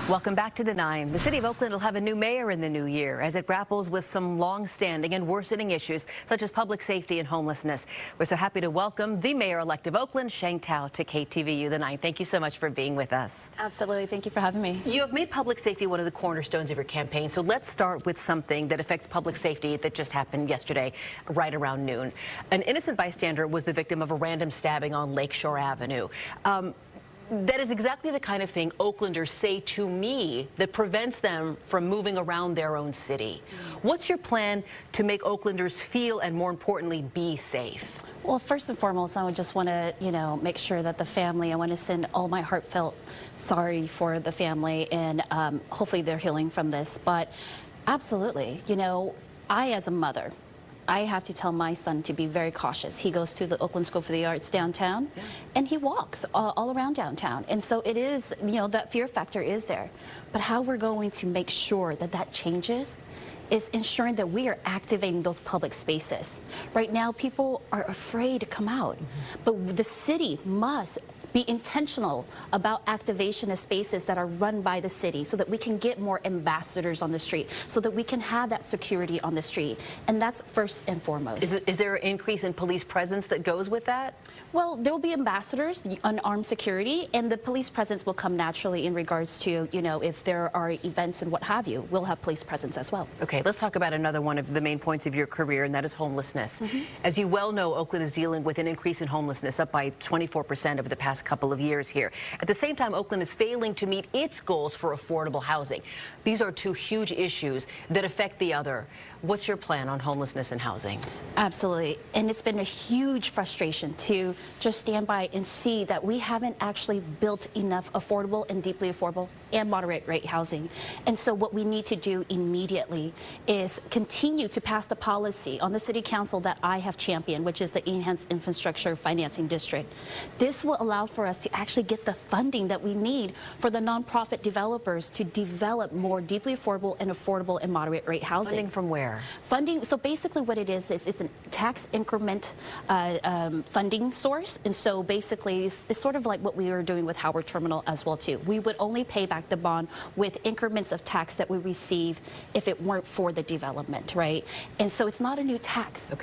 Welcome back to the 9. The city of Oakland will have a new mayor in the new year as it grapples with some long-standing and worsening issues such as public safety and homelessness. We're so happy to welcome the mayor-elect of Oakland, Sheng Thao, to KTVU the 9. Thank you so much for being with us. Absolutely. Thank you for having me. You have made public safety one of the cornerstones of your campaign, so let's start with something that affects public safety that just happened yesterday, right around noon. An innocent bystander was the victim of a random stabbing on Lakeshore Avenue. That is exactly the kind of thing Oaklanders say to me that prevents them from moving around their own city. What's your plan to make Oaklanders feel and, more importantly, be safe? Well, first and foremost, I would just want to, make sure that the family, I want to send all my heartfelt sorry for the family, and hopefully they're healing from this. But absolutely, I as a mother, I have to tell my son to be very cautious. He goes to the Oakland School for the Arts downtown, and he walks all around downtown. And so it is, that fear factor is there. But how we're going to make sure that that changes is ensuring that we are activating those public spaces. Right now, people are afraid to come out, but the city must be intentional about activation of spaces that are run by the city so that we can get more ambassadors on the street, so that we can have that security on the street. And that's first and foremost. Is there an increase in police presence that goes with that? Well, there will be ambassadors, the unarmed security, and the police presence will come naturally in regards to, if there are events and what have you, we'll have police presence as well. Okay, let's talk about another one of the main points of your career, and that is homelessness. As you well know, Oakland is dealing with an increase in homelessness, up by 24% over the past couple of years here. At the same time, Oakland is failing to meet its goals for affordable housing. These are two huge issues that affect the other. What's your plan on homelessness and housing? Absolutely. And it's been a huge frustration to just stand by and see that we haven't actually built enough affordable and deeply affordable and moderate rate housing. And so what we need to do immediately is continue to pass the policy on the city council that I have championed, which is the Enhanced Infrastructure Financing District. This will allow for us to actually get the funding that we need for the nonprofit developers to develop more deeply affordable and moderate rate housing. Funding from where? Funding, so basically what it is it's a tax increment funding source. And so basically it's sort of like what we were doing with Howard Terminal as well too. We would only pay back the bond with increments of tax that we receive if it weren't for the development, right? And so it's not a new tax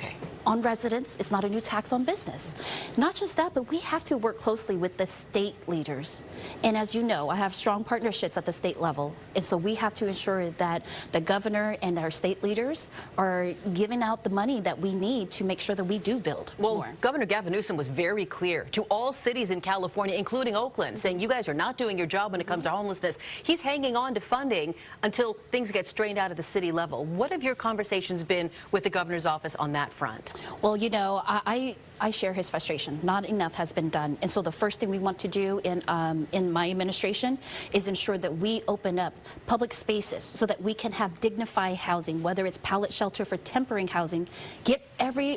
on residents. It's not a new tax on business. Not just that, but we have to work closely with the state leaders. And as you know, I have strong partnerships at the state level. And so we have to ensure that the governor and our state leaders are giving out the money that we need to make sure that we do build more. Governor Gavin Newsom was very clear to all cities in California, including Oakland, saying you guys are not doing your job when it comes to homelessness. He's hanging on to funding until things get strained out at the city level. What have your conversations been with the governor's office on that front? Well, I share his frustration. Not enough has been done. And so the first thing we want to do in my administration is ensure that we open up public spaces so that we can have dignified housing, whether it's pallet shelter for temporary housing, get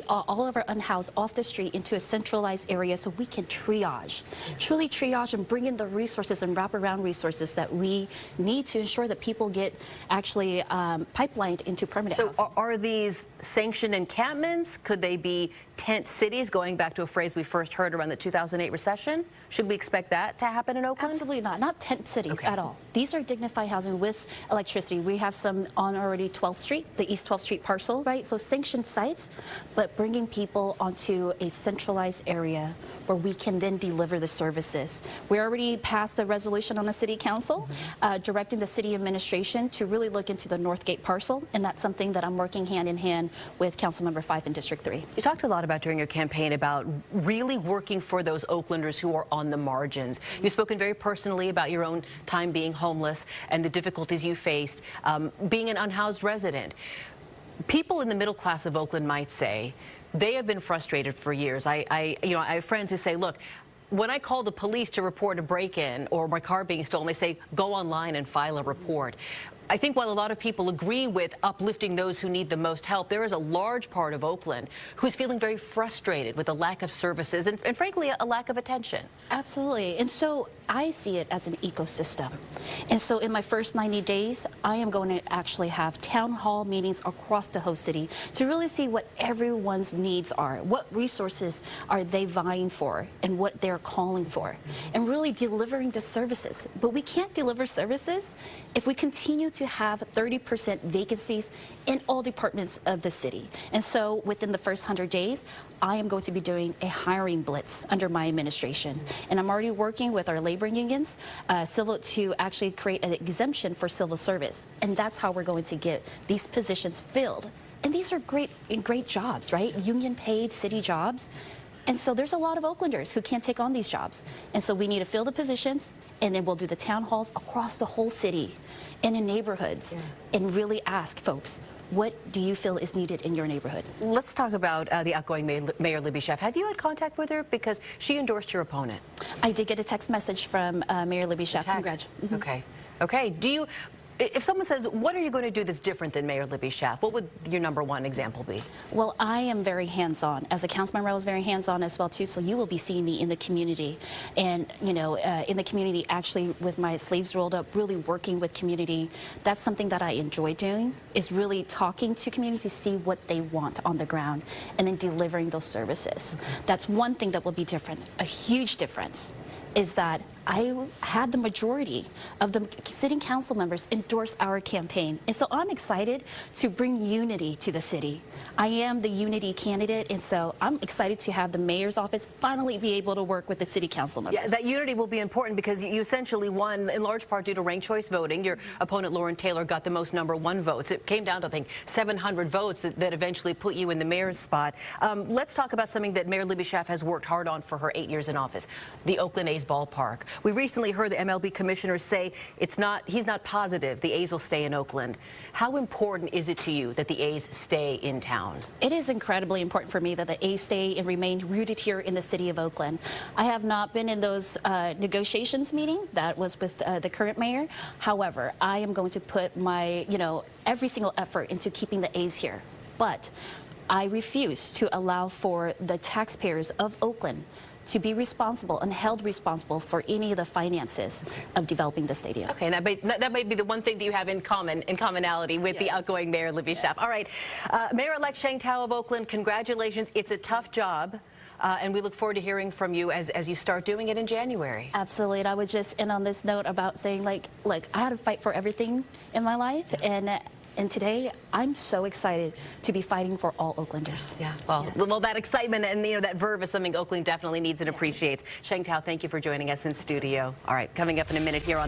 all of our unhoused off the street into a centralized area so we can triage, truly triage and bring in the resources and wraparound resources that we need to ensure that people get actually pipelined into permanent housing. So are these sanctioned encampments? Could they be tent cities, going back to a phrase we first heard around the 2008 recession? Should we expect that to happen in Oakland? Absolutely not tent cities at all. These are dignified housing with electricity. We have some on already 12th Street, the East 12th Street parcel, right? So sanctioned sites, but bringing people onto a centralized area where we can then deliver the services. We already passed the resolution on the city council, directing the city administration to really look into the Northgate parcel, and that's something that I'm working hand in hand with Councilmember 5 in District 3. You talked a lot about during your campaign about really working for those Oaklanders who are on the margins. You've spoken very personally about your own time being homeless and the difficulties you faced being an unhoused resident. People in the middle class of Oakland might say they have been frustrated for years. I have friends who say, look, when I call the police to report a break-in or my car being stolen, they say, go online and file a report. I think while a lot of people agree with uplifting those who need the most help, there is a large part of Oakland who's feeling very frustrated with a lack of services and frankly, a lack of attention. Absolutely. And so I see it as an ecosystem. And so in my first 90 days, I am going to actually have town hall meetings across the whole city to really see what everyone's needs are, what resources are they vying for, and what they're calling for, and really delivering the services. But we can't deliver services if we continue to have 30% vacancies in all departments of the city. And so within the first 100 days, I am going to be doing a hiring blitz under my administration. And I'm already working with our labor unions to actually create an exemption for civil service. And that's how we're going to get these positions filled. And these are great jobs, right? Union paid city jobs. And so there's a lot of Oaklanders who can't take on these jobs. And so we need to fill the positions, and then we'll do the town halls across the whole city and in neighborhoods and really ask folks, what do you feel is needed in your neighborhood? Let's talk about the outgoing Mayor Libby Schaaf. Have you had contact with her? Because she endorsed your opponent. I did get a text message from Mayor Libby Schaaf. Congrats. Okay. If someone says, what are you going to do that's different than Mayor Libby Schaaf, what would your #1 example be? Well, I am very hands-on. As a council member, I was very hands-on as well, too, so you will be seeing me in the community. And, in the community, actually, with my sleeves rolled up, really working with community. That's something that I enjoy doing, is really talking to communities to see what they want on the ground, and then delivering those services. That's one thing that will be different. A huge difference is that I had the majority of the city council members endorse our campaign. And so I'm excited to bring unity to the city. I am the unity candidate, and so I'm excited to have the mayor's office finally be able to work with the city council members. Yeah, that unity will be important because you essentially won in large part due to ranked choice voting. Your opponent, Lauren Taylor, got the most #1 votes. It came down to, I think, 700 votes that eventually put you in the mayor's spot. Let's talk about something that Mayor Libby Schaaf has worked hard on for her 8 years in office, the Oakland A's ballpark. We recently heard the MLB commissioner say he's not positive the A's will stay in Oakland. How important is it to you that the A's stay in town? It is incredibly important for me that the A's stay and remain rooted here in the city of Oakland. I have not been in those negotiations meeting that was with the current mayor. However, I am going to put my, every single effort into keeping the A's here. But I refuse to allow for the taxpayers of Oakland to be responsible and held responsible for any of the finances of developing the stadium. Okay, and that may be the one thing that you have in commonality with the outgoing Mayor Libby Schaaf. All right, Mayor-elect Sheng Thao of Oakland, congratulations. It's a tough job. And we look forward to hearing from you as you start doing it in January. Absolutely. And I would just end on this note about saying, like I had to fight for everything in my life. And today, I'm so excited to be fighting for all Oaklanders. Yeah, well, that excitement and that verve is something Oakland definitely needs and appreciates. Sheng Thao, thank you for joining us in studio. All right, coming up in a minute here on